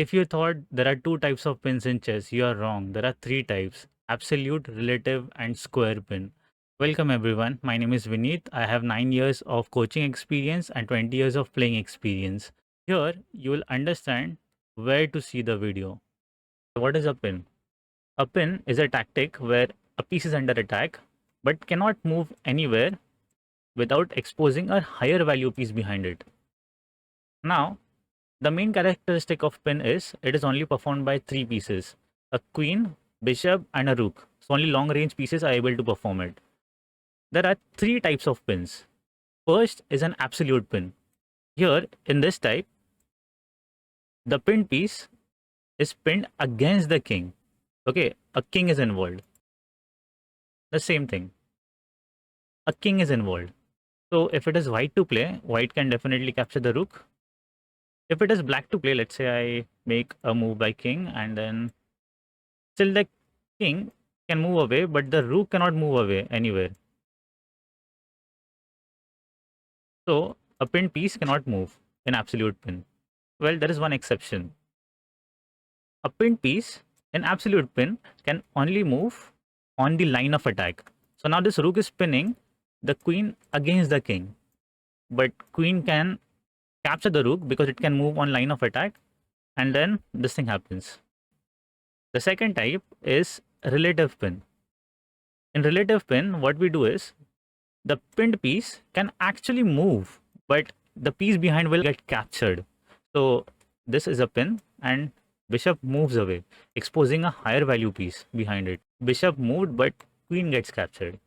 If you thought there are two types of pins in chess, you are wrong. There are three types: absolute, relative, and square pin. Welcome everyone. My name is Vineet. I have 9 years of coaching experience and 20 years of playing experience. Here, you will understand where to see the video. What is a pin? A pin is a tactic where a piece is under attack but cannot move anywhere without exposing a higher value piece behind it. Now, the main characteristic of pin is it is only performed by three pieces: a queen, bishop, and a rook. So only long range pieces are able to perform it. There are three types of pins. First is an absolute pin. Here in this type, the pinned piece is pinned against the king. Okay, a king is involved. The same thing. A king is involved. So if it is white to play, white can definitely capture the rook. If it is black to play, let's say I make a move by king and then still the king can move away, but the rook cannot move away anywhere. So a pinned piece cannot move in absolute pin. Well, there is one exception. A pinned piece in absolute pin can only move on the line of attack. So now this rook is pinning the queen against the king, but queen can capture the rook because it can move on line of attack, and then this thing happens. The second type is relative pin. In relative pin, what we do is the pinned piece can actually move, but the piece behind will get captured. So this is a pin and bishop moves away, exposing a higher value piece behind it. Bishop moved, but queen gets captured.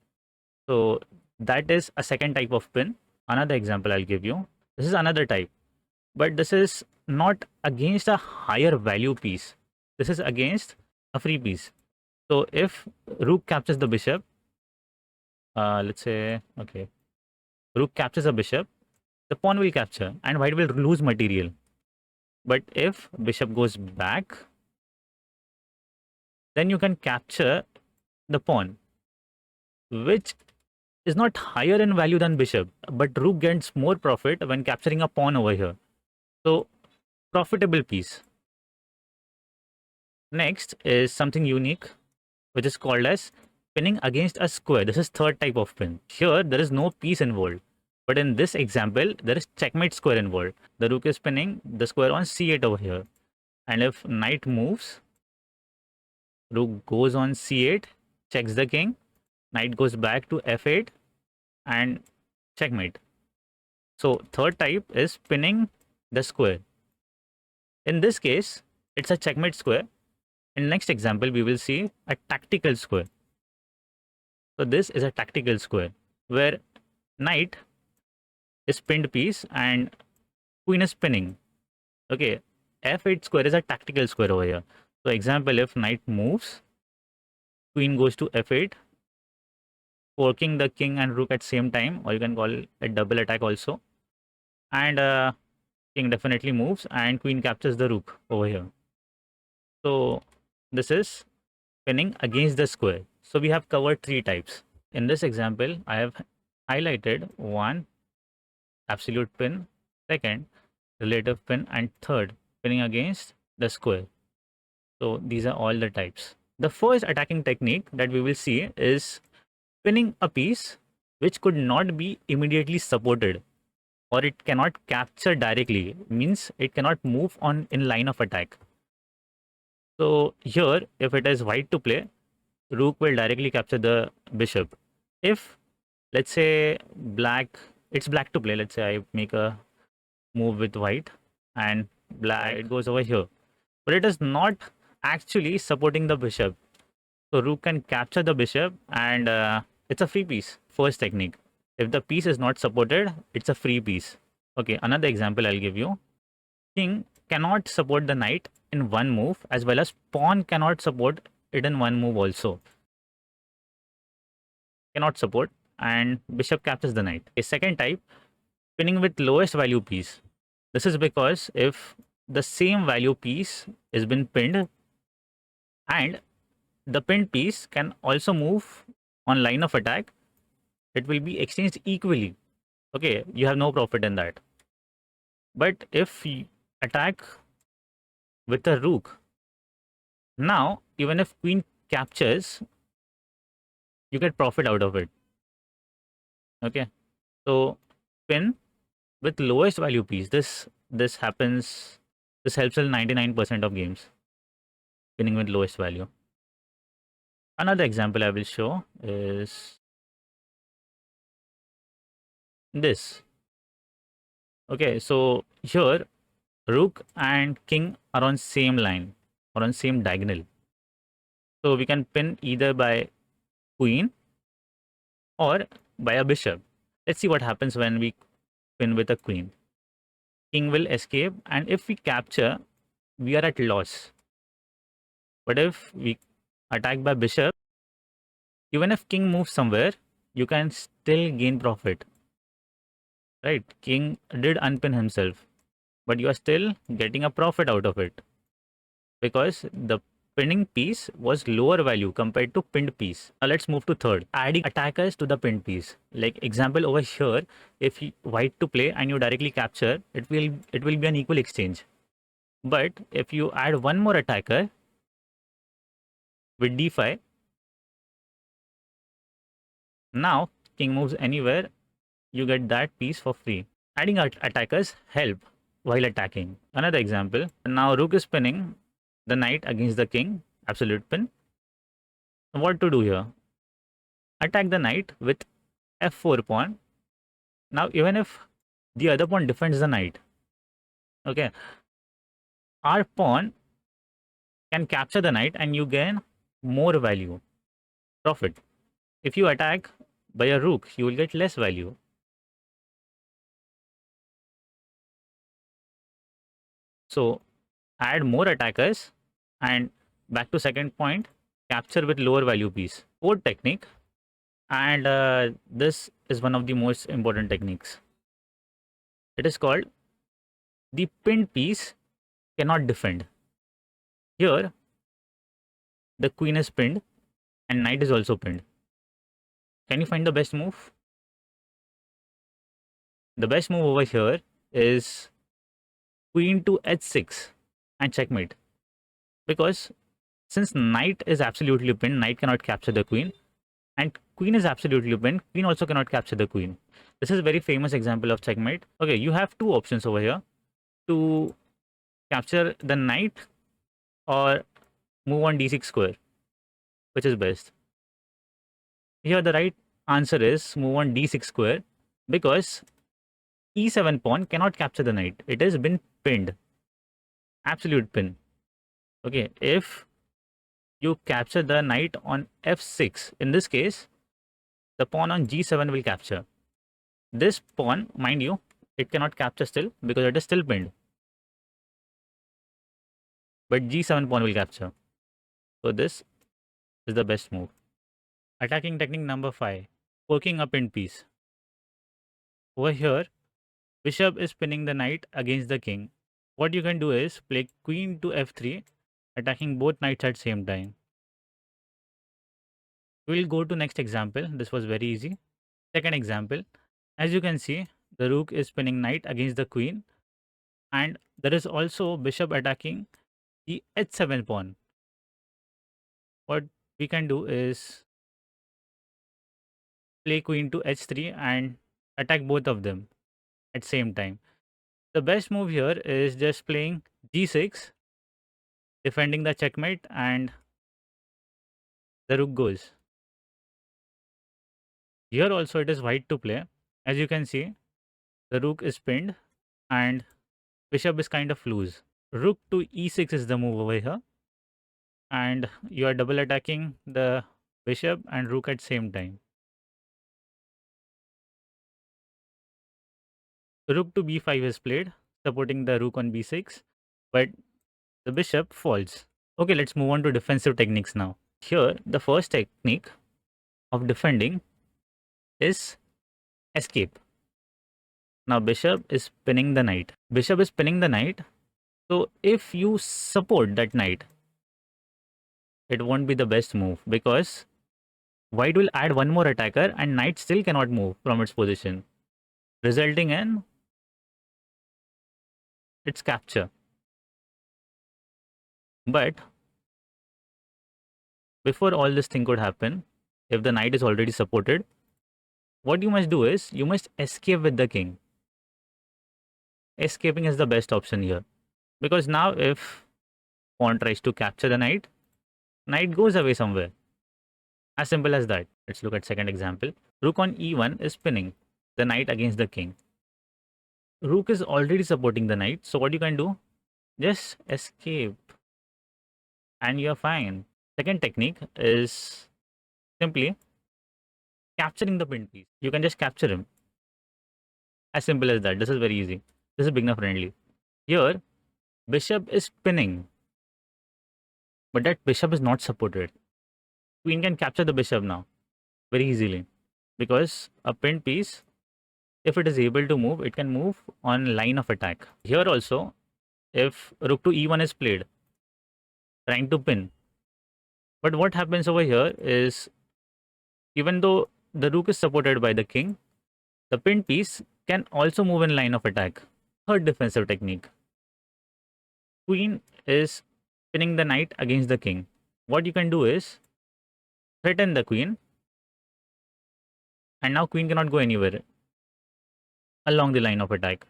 So that is a second type of pin. Another example I'll give you. This is another type, but this is not against a higher value piece. This is against a free piece. So if rook captures the bishop, let's say, okay, rook captures a bishop, the pawn will capture and white will lose material. But if bishop goes back, then you can capture the pawn, which is not higher in value than bishop, but rook gets more profit when capturing a pawn over here. So profitable piece. Next is something unique, which is called as pinning against a square. This is third type of pin. Here there is no piece involved, but in this example there is checkmate square involved. The rook is pinning the square on c8 over here, and if knight moves, rook goes on c8, checks the king, knight goes back to f8 and checkmate. So third type is pinning the square. In this case, it's a checkmate square. In next example, we will see a tactical square. So this is a tactical square where knight is pinned piece and queen is pinning. Okay, f8 square is a tactical square over here. So example, if knight moves, queen goes to f8, forking the king and rook at same time, or you can call it double attack also. And king definitely moves and queen captures the rook over here. So this is pinning against the square. So we have covered three types. In this example, I have highlighted one, absolute pin, second, relative pin, and third, pinning against the square. So these are all the types. The first attacking technique that we will see is pinning a piece which could not be immediately supported, or it cannot capture directly, means it cannot move on in line of attack. So here, if it is white to play, rook will directly capture the bishop. If, let's say, it's black to play, let's say I make a move with white and black, it goes over here, but it is not actually supporting the bishop. So rook can capture the bishop and it's a free piece. First technique. If the piece is not supported, it's a free piece. Okay, another example I'll give you. King cannot support the knight in one move, as well as pawn cannot support it in one move also. Cannot support, and bishop captures the knight. A second type, pinning with lowest value piece. This is because if the same value piece is been pinned and the pinned piece can also move on line of attack, it will be exchanged equally. Okay, you have no profit in that. But if you attack with a rook. Now, even if queen captures, you get profit out of it. Okay, so pin with lowest value piece. This happens. This helps in 99% of games. Pinning with lowest value. Another example I will show is this. Okay, so here rook and king are on same line or on same diagonal. So we can pin either by queen or by a bishop. Let's see what happens when we pin with a queen. King will escape, and if we capture, we are at loss. But if we attack by bishop, even if king moves somewhere, you can still gain profit. Right? King did unpin himself, but you are still getting a profit out of it because the pinning piece was lower value compared to pinned piece. Now let's move to third, adding attackers to the pinned piece. Like example over here, if white to play and you directly capture, it will be an equal exchange. But if you add one more attacker with d5, now king moves anywhere, you get that piece for free. Adding attackers help while attacking. Another example, now rook is pinning the knight against the king, absolute pin. What to do here? Attack the knight with f4 pawn. Now even if the other pawn defends the knight, okay, our pawn can capture the knight and you gain more value, profit. If you attack by a rook, you will get less value. So add more attackers, and back to second point, capture with lower value piece. Fourth technique, and this is one of the most important techniques. It is called the pinned piece cannot defend. Here, the queen is pinned and knight is also pinned. Can you find the best move? The best move over here is queen to h6 and checkmate. Because since knight is absolutely pinned, knight cannot capture the queen, and queen is absolutely pinned, queen also cannot capture the queen. This is a very famous example of checkmate. Okay, you have two options over here to capture the knight or move on d6 square. Which is best? Here the right answer is move on d6 square because e7 pawn cannot capture the knight. It has been pinned. Absolute pin. Okay, if you capture the knight on f6, in this case, the pawn on g7 will capture. This pawn, mind you, it cannot capture still because it is still pinned. But g7 pawn will capture. So this is the best move. Attacking technique number 5, poking a pinned piece. Over here, bishop is pinning the knight against the king. What you can do is play queen to f3, attacking both knights at same time. We'll go to next example. This was very easy. Second example, as you can see, the rook is pinning knight against the queen, and there is also bishop attacking the h7 pawn. What we can do is play queen to h3 and attack both of them at same time. The best move here is just playing g6, defending the checkmate, and the rook goes. Here also it is white to play. As you can see, the rook is pinned and bishop is kind of loose. Rook to e6 is the move over here, and you are double attacking the bishop and rook at same time. Rook to b5 is played, supporting the rook on b6, but the bishop falls. Okay, let's move on to defensive techniques now. Here, the first technique of defending is escape. Now, bishop is pinning the knight. Bishop is pinning the knight. So, if you support that knight, it won't be the best move because white will add one more attacker and knight still cannot move from its position, resulting in its capture. But before all this thing could happen, if the knight is already supported, what you must do is you must escape with the king. Escaping is the best option here, because now if pawn tries to capture the knight, knight goes away somewhere. As simple as that. Let's look at second example. Rook on e1 is pinning the knight against the king. Rook is already supporting the knight, so what you can do? Just escape and you're fine. Second technique is simply capturing the pinned piece. You can just capture him. As simple as that. This is very easy. This is beginner friendly. Here, bishop is pinning, but that bishop is not supported. Queen can capture the bishop now very easily, because a pinned piece, if it is able to move, it can move on line of attack. Here also, if rook to e1 is played, trying to pin, but what happens over here is, even though the rook is supported by the king, the pinned piece can also move in line of attack. Third defensive technique. Queen is pinning the knight against the king. What you can do is threaten the queen, and now queen cannot go anywhere along the line of attack.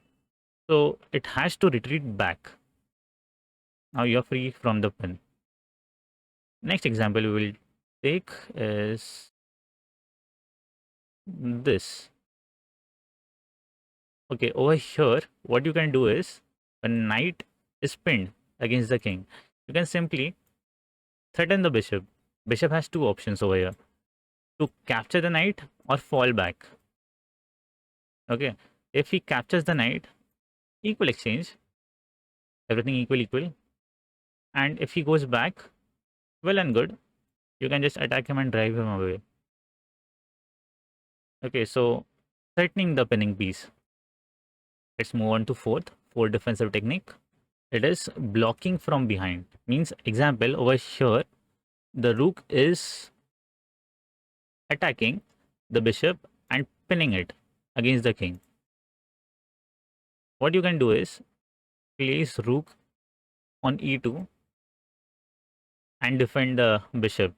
So it has to retreat back. Now you're free from the pin. Next example we will take is this. Okay, over here, what you can do is, when knight is pinned against the king, you can simply threaten the bishop. Bishop has two options over here: to capture the knight or fall back. Okay, if he captures the knight, equal exchange, everything equal. And if he goes back, well and good, you can just attack him and drive him away. Okay, so threatening the pinning piece. Let's move on to fourth defensive technique. It is blocking from behind. Means, example, over here, the rook is attacking the bishop and pinning it against the king. What you can do is place rook on e2 and defend the bishop.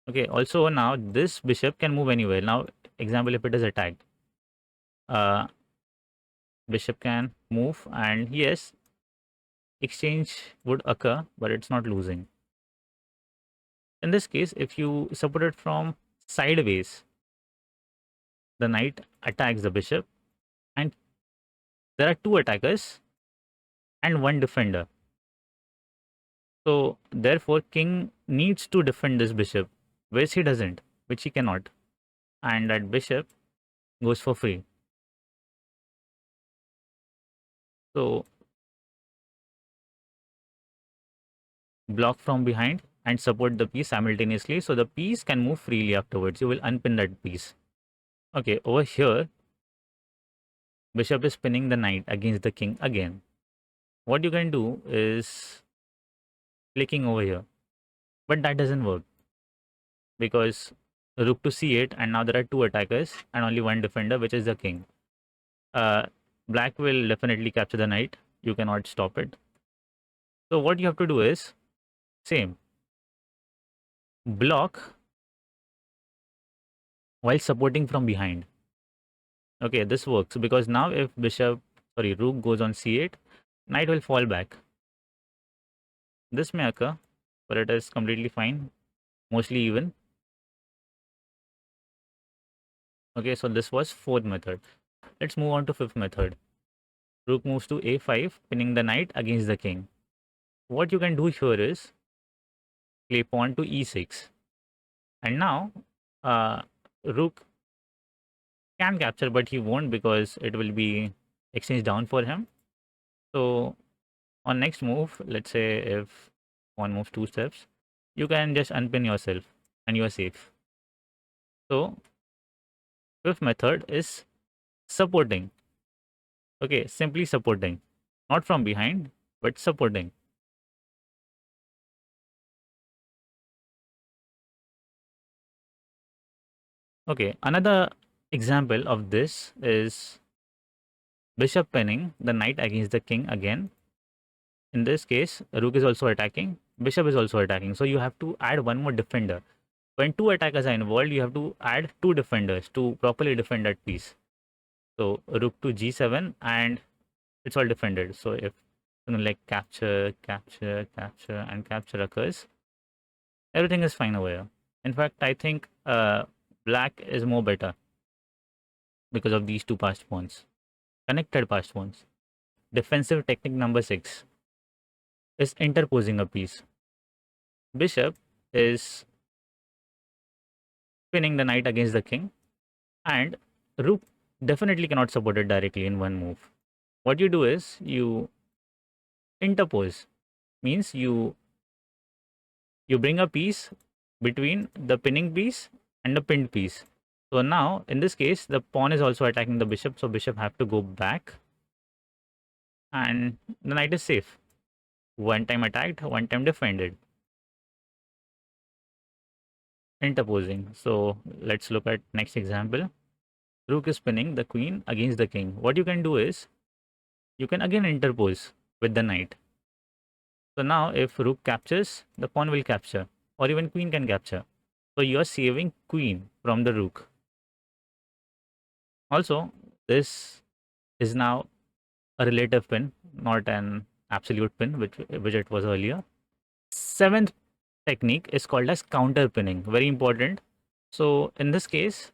Okay, also now this bishop can move anywhere. Now, example, if it is attacked, bishop can move, and yes, exchange would occur, but it's not losing. In this case, if you support it from sideways, the knight attacks the bishop, and there are two attackers and one defender. So therefore, king needs to defend this bishop, which he doesn't, which he cannot, and that bishop goes for free. So block from behind and support the piece simultaneously, so the piece can move freely afterwards. You will unpin that piece. Okay, over here, bishop is pinning the knight against the king again. What you can do is clicking over here, but that doesn't work, because rook to c8, and now there are two attackers and only one defender, which is the king. Black will definitely capture the knight. You cannot stop it. So what you have to do is same, block while supporting from behind. Okay, this works, because now if rook goes on c8, knight will fall back. This may occur, but it is completely fine, mostly even. Okay, so this was fourth method. Let's move on to fifth method. Rook moves to a5, pinning the knight against the king. What you can do here is play pawn to e6, and now rook can capture, but he won't, because it will be exchanged down for him. So on next move, let's say if pawn moves 2 steps, you can just unpin yourself and you are safe. So fifth method is supporting. Okay, simply supporting, not from behind, but supporting. Okay, another example of this is bishop pinning the knight against the king again. In this case, rook is also attacking, bishop is also attacking. So you have to add one more defender. When two attackers are involved, you have to add two defenders to properly defend that piece. So rook to g7 and it's all defended. So if like capture, capture, capture, and capture occurs, everything is fine over here. In fact, I think black is more better because of these two passed pawns, connected passed pawns. Defensive technique number 6 is interposing a piece. Bishop is pinning the knight against the king, and rook definitely cannot support it directly in one move. What you do is you interpose, means you bring a piece between the pinning piece and the pinned piece. So now in this case the pawn is also attacking the bishop, so bishop have to go back and the knight is safe. One time attacked, one time defended. Interposing. So let's look at next example. Rook is pinning the queen against the king. What you can do is you can again interpose with the knight. So now if rook captures, the pawn will capture, or even queen can capture. So you are saving queen from the rook. Also, this is now a relative pin, not an absolute pin, which it was earlier. Seventh technique is called as counter pinning. Very important. So in this case,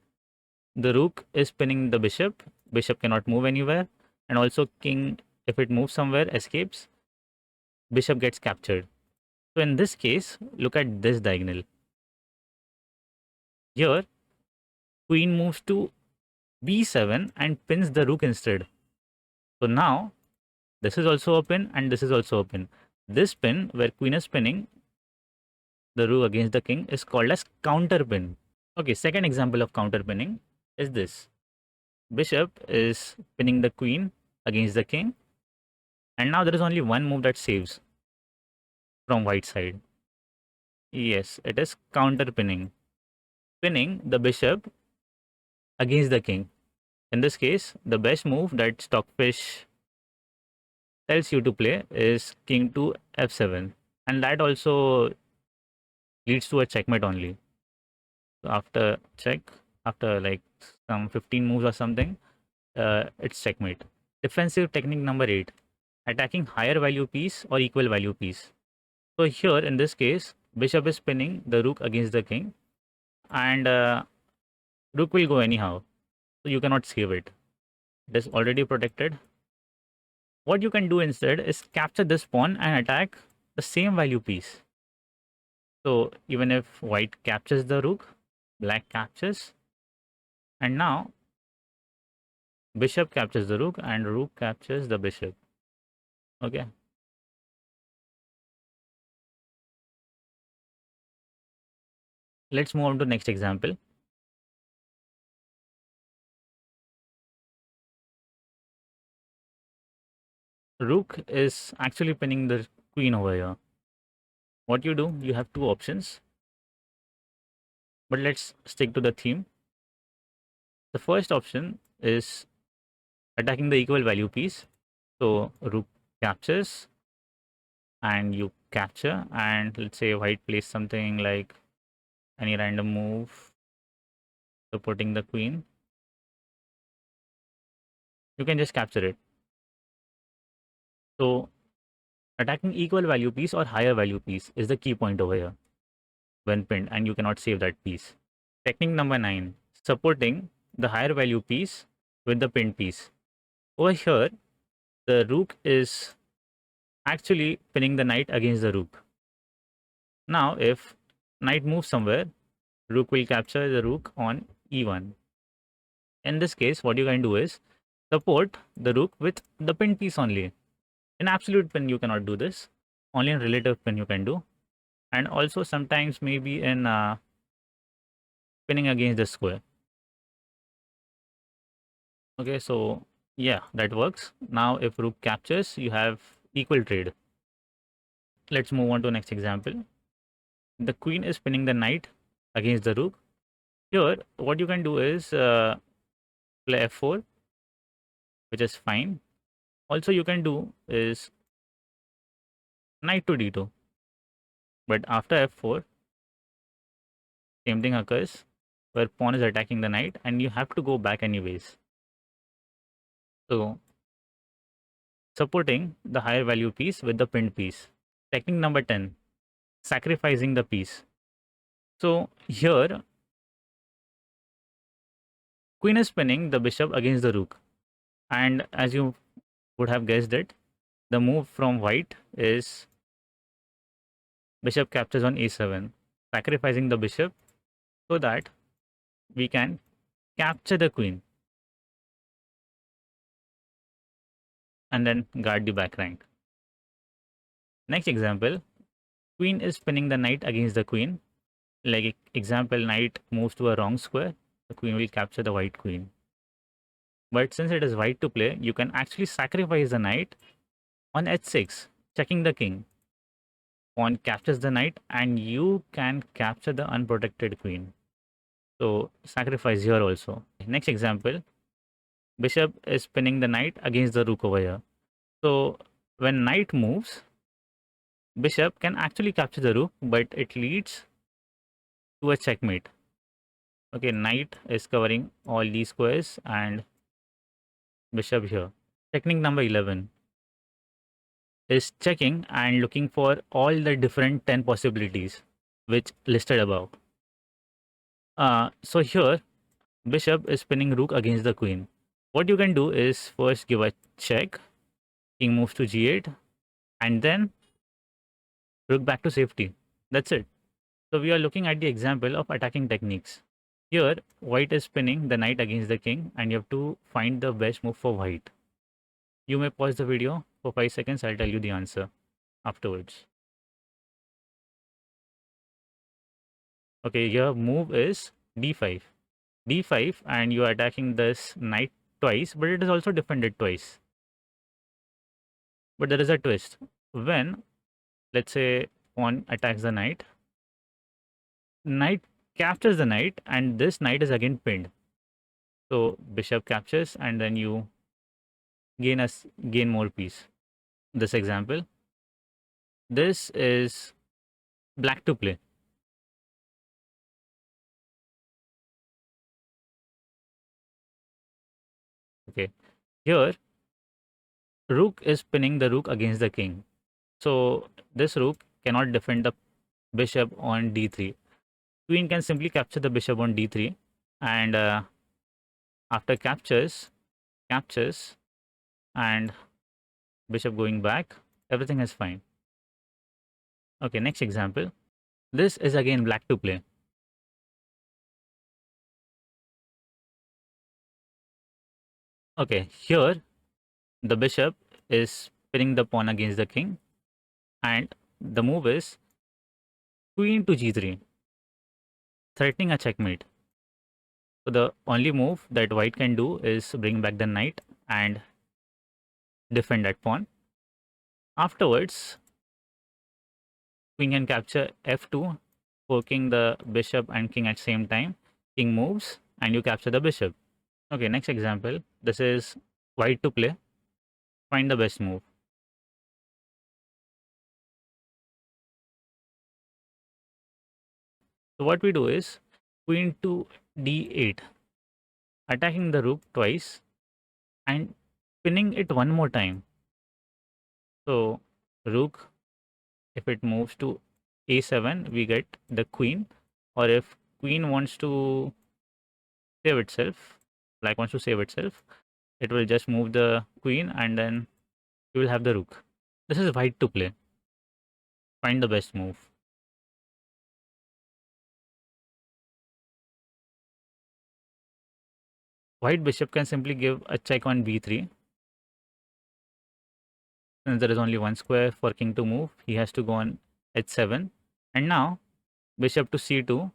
the rook is pinning the bishop. Bishop cannot move anywhere, and also king, if it moves somewhere, escapes. Bishop gets captured. So in this case, look at this diagonal. Here, queen moves to b7 and pins the rook instead. So now this is also a pin and this is also a pin. This pin where queen is pinning the rook against the king is called as counter pin. Okay, second example of counter pinning is this. Bishop is pinning the queen against the king, and now there is only one move that saves from white side. Yes, it is counter pinning. Pinning the bishop against the king. In this case, the best move that Stockfish tells you to play is king to f7, and that also leads to a checkmate only. So after check, after like some 15 moves or something, it's checkmate. Defensive technique number 8, attacking higher value piece or equal value piece. So here in this case, bishop is pinning the rook against the king, and rook will go anyhow, so you cannot save it. It is already protected. What you can do instead is capture this pawn and attack the same value piece. So even if white captures the rook, black captures, and now bishop captures the rook and rook captures the bishop. Okay. Let's move on to next example. Rook is actually pinning the queen over here. What you do, you have two options, but let's stick to the theme. The first option is attacking the equal value piece. So rook captures and you capture, and let's say white plays something like any random move supporting the queen. You can just capture it. So attacking equal value piece or higher value piece is the key point over here when pinned, and you cannot save that piece. Technique number 9, supporting the higher value piece with the pinned piece. Over here, the rook is actually pinning the knight against the rook. Now, if knight moves somewhere, rook will capture the rook on e1. In this case, what you can do is support the rook with the pinned piece only. In absolute pin, you cannot do this. Only in relative pin you can do. And also sometimes maybe in pinning against the square. Okay, so yeah, that works. Now if rook captures, you have equal trade. Let's move on to next example. The queen is pinning the knight against the rook. Here, what you can do is play f4, which is fine. Also, you can do is knight to d2. But after f4, same thing occurs where pawn is attacking the knight and you have to go back anyways. So supporting the higher value piece with the pinned piece. Technique number 10, sacrificing the piece. So here, queen is pinning the bishop against the rook. And as you would have guessed it, the move from white is bishop captures on a7, sacrificing the bishop so that we can capture the queen and then guard the back rank. Next example, queen is pinning the knight against the queen. Like example, knight moves to a wrong square, the queen will capture the white queen. But since it is white to play, you can actually sacrifice the knight on h6, checking the king. Pawn captures the knight and you can capture the unprotected queen. So sacrifice here also. Next example, bishop is pinning the knight against the rook over here. So when knight moves, bishop can actually capture the rook, but it leads to a checkmate. Okay, knight is covering all these squares and bishop here. Technique number 11 is checking and looking for all the different 10 possibilities which listed above. So here, bishop is pinning rook against the queen. What you can do is first give a check, king moves to g8, and then rook back to safety. That's it. So we are looking at the example of attacking techniques. Here, white is pinning the knight against the king, and you have to find the best move for white. You may pause the video for 5 seconds. I'll tell you the answer afterwards. Okay, your move is d5. d5, and you are attacking this knight twice, but it is also defended twice. But there is a twist. When, let's say, pawn attacks the knight, knight captures the knight, and this knight is again pinned. So bishop captures, and then you gain more piece. This example, this is black to play. Okay, here rook is pinning the rook against the king. So this rook cannot defend the bishop on d3. Queen can simply capture the bishop on d3, and after captures, and bishop going back, everything is fine. Okay, next example. This is again black to play. Okay, here the bishop is pinning the pawn against the king, and the move is queen to g3, threatening a checkmate. So the only move that white can do is bring back the knight and defend that pawn. Afterwards, queen can capture f2, forking the bishop and king at same time. King moves and you capture the bishop. Okay, next example. This is white to play. Find the best move. So what we do is queen to d8, attacking the rook twice and pinning it one more time. So rook, if it moves to a7, we get the queen, or if queen wants to save itself, black wants to save itself, it will just move the queen and then you will have the rook. This is white to play. Find the best move. White bishop can simply give a check on b3. Since there is only one square for king to move, he has to go on h7. And now bishop to c2,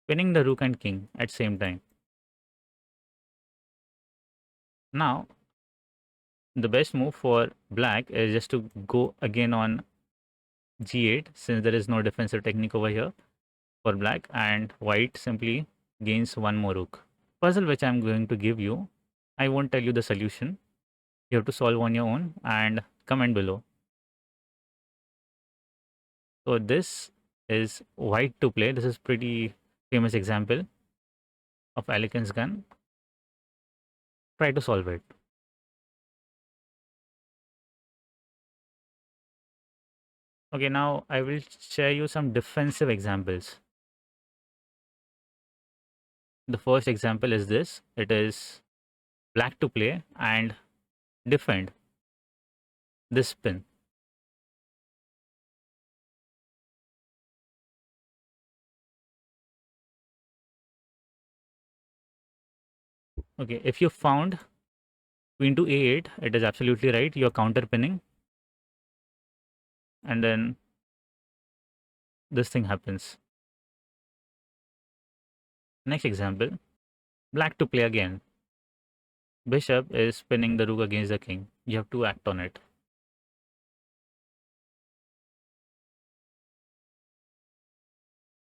pinning the rook and king at same time. Now the best move for black is just to go again on g8, since there is no defensive technique over here for black, and white simply gains one more rook. Puzzle which I'm going to give you, I won't tell you the solution. You have to solve on your own and comment below. So this is white to play. This is pretty famous example of Alican's gun. Try to solve it. Okay, now I will share you some defensive examples. The first example is this. It is black to play and defend this pin. Okay, if you found queen to a8, it is absolutely right. You're counter pinning. And then this thing happens. Next example, black to play again. Bishop is pinning the rook against the king. You have to act on it.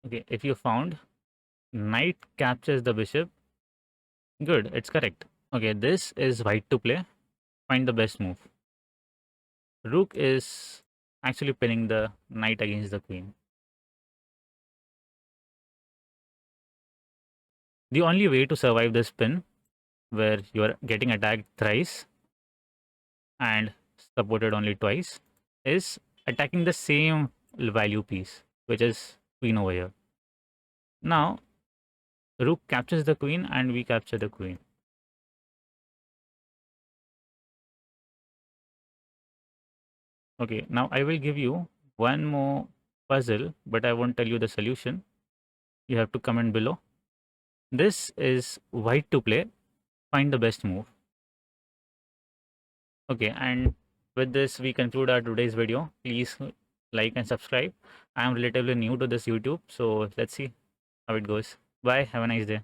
Okay, if you found knight captures the bishop, good, it's correct. Okay, this is white to play. Find the best move. Rook is actually pinning the knight against the queen. The only way to survive this pin, where you are getting attacked thrice and supported only twice, is attacking the same value piece, which is queen over here. Now, rook captures the queen and we capture the queen. Okay, now I will give you one more puzzle, but I won't tell you the solution. You have to comment below. This is white to play. Find the best move. Okay, and with this, we conclude our today's video. Please like and subscribe. I am relatively new to this YouTube, so let's see how it goes. Bye. Have a nice day.